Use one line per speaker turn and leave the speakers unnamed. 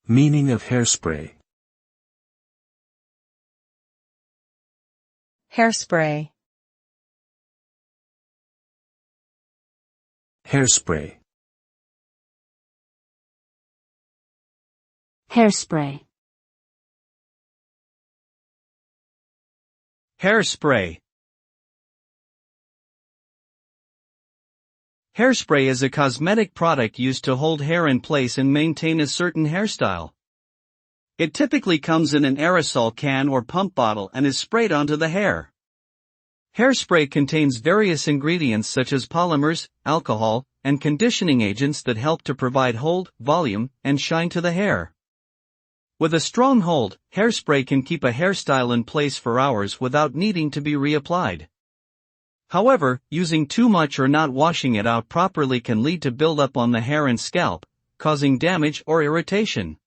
Meaning of hairspray.
Hairspray.
Hairspray.
Hairspray.
Hairspray. Hairspray is a cosmetic product used to hold hair in place and maintain a certain hairstyle. It typically comes in an aerosol can or pump bottle and is sprayed onto the hair. Hairspray contains various ingredients such as polymers, alcohol, and conditioning agents that help to provide hold, volume, and shine to the hair. With a strong hold, hairspray can keep a hairstyle in place for hours without needing to be reapplied. However, using too much or not washing it out properly can lead to buildup on the hair and scalp, causing damage or irritation.